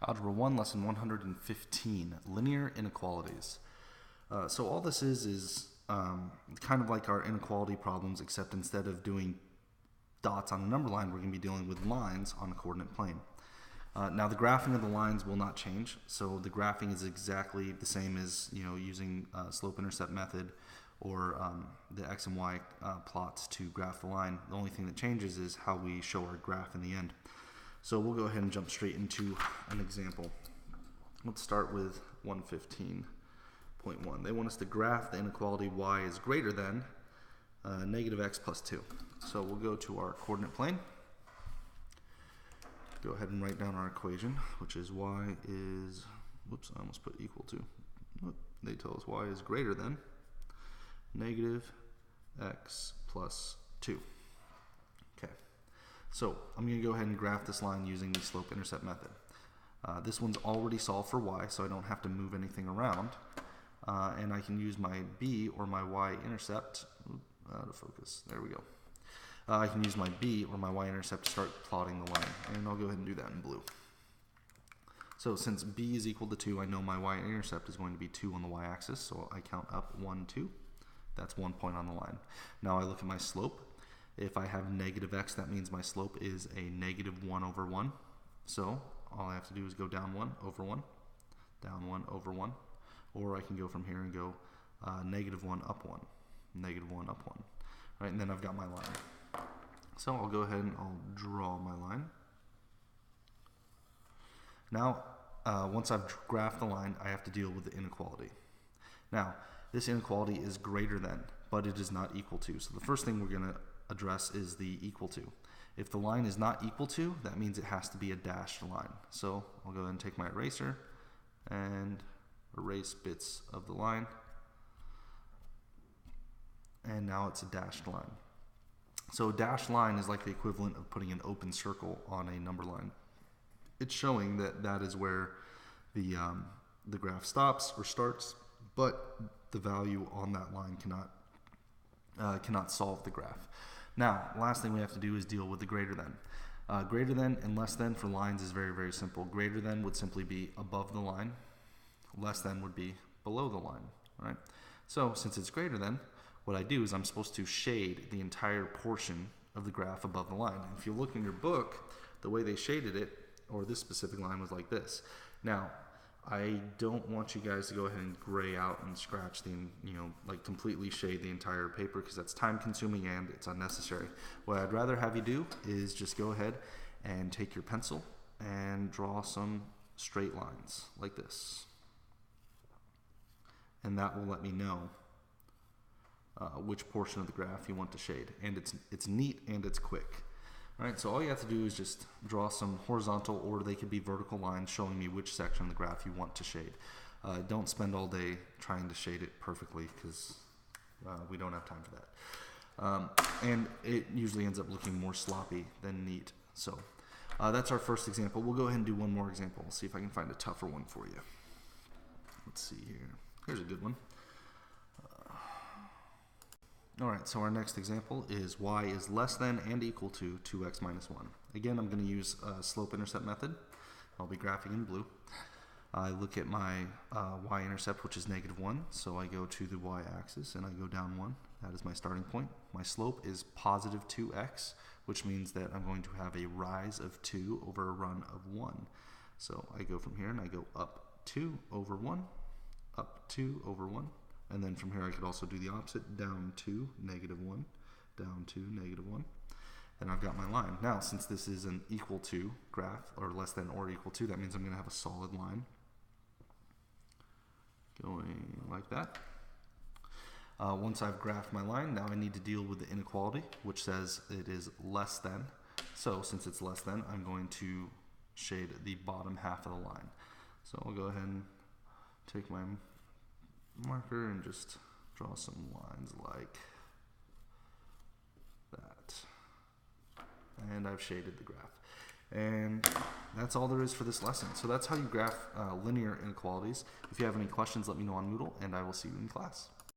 Algebra 1, Lesson 115, Linear Inequalities. So all this is kind of like our inequality problems, except instead of doing dots on a number line, we're going to be dealing with lines on a coordinate plane. Now the graphing of the lines will not change, so the graphing is exactly the same as using slope-intercept method or the x and y plots to graph the line. The only thing that changes is how we show our graph in the end. So we'll go ahead and jump straight into an example. Let's start with 115.1. They want us to graph the inequality y is greater than negative x plus 2. So we'll go to our coordinate plane. Go ahead and write down our equation, which is y is, whoops, I almost put equal to. They tell us y is greater than negative x plus 2. Okay, so I'm going to go ahead and graph this line using the slope-intercept method. This one's already solved for y, so I don't have to move anything around. And I can use my b or my y-intercept, out of focus, there we go. I can use my b or my y-intercept to start plotting the line, and I'll go ahead and do that in blue. So since b is equal to 2, I know my y-intercept is going to be 2 on the y-axis, so I count up 1, 2. That's 1 point on the line. Now I look at my slope. If I have negative x, that means my slope is a negative 1 over 1. So all I have to do is go down 1 over 1, down 1 over 1. Or I can go from here and go negative 1 up 1, negative 1 up 1. Right, and then I've got my line. So I'll go ahead and I'll draw my line. Now, once I've graphed the line, I have to deal with the inequality. Now, this inequality is greater than, but it is not equal to. So the first thing we're going to address is the equal to. If the line is not equal to, that means it has to be a dashed line. So I'll go ahead and take my eraser and erase bits of the line. And now it's a dashed line. So a dashed line is like the equivalent of putting an open circle on a number line. It's showing that that is where the graph stops or starts, but the value on that line cannot solve the graph. Now, last thing we have to do is deal with the greater than. Greater than and less than for lines is very, very simple. Greater than would simply be above the line. Less than would be below the line, right? So since it's greater than, what I do is I'm supposed to shade the entire portion of the graph above the line. And if you look in your book, the way they shaded it, or this specific line was like this. Now, I don't want you guys to go ahead and gray out and scratch the, like completely shade the entire paper, because that's time consuming and it's unnecessary. What I'd rather have you do is just go ahead and take your pencil and draw some straight lines like this. And that will let me know which portion of the graph you want to shade. And it's neat and it's quick. All right, so all you have to do is just draw some horizontal, or they could be vertical lines showing me which section of the graph you want to shade. Don't spend all day trying to shade it perfectly, because we don't have time for that. And it usually ends up looking more sloppy than neat. So that's our first example. We'll go ahead and do one more example. We'll see if I can find a tougher one for you. Let's see here. Here's a good one. All right, so our next example is y is less than and equal to 2x minus 1. Again, I'm going to use slope-intercept method. I'll be graphing in blue. I look at my y-intercept, which is negative 1, so I go to the y-axis and I go down 1. That is my starting point. My slope is positive 2x, which means that I'm going to have a rise of 2 over a run of 1. So I go from here and I go up 2 over 1, up 2 over 1. And then from here I could also do the opposite, down 2, negative 1, down 2, negative 1. And I've got my line. Now, since this is an equal to graph, or less than or equal to, that means I'm going to have a solid line going like that. Once I've graphed my line, now I need to deal with the inequality, which says it is less than. So since it's less than, I'm going to shade the bottom half of the line. So I'll go ahead and take my marker and just draw some lines like that. And I've shaded the graph. And that's all there is for this lesson. So that's how you graph linear inequalities. If you have any questions, let me know on Moodle, and I will see you in class.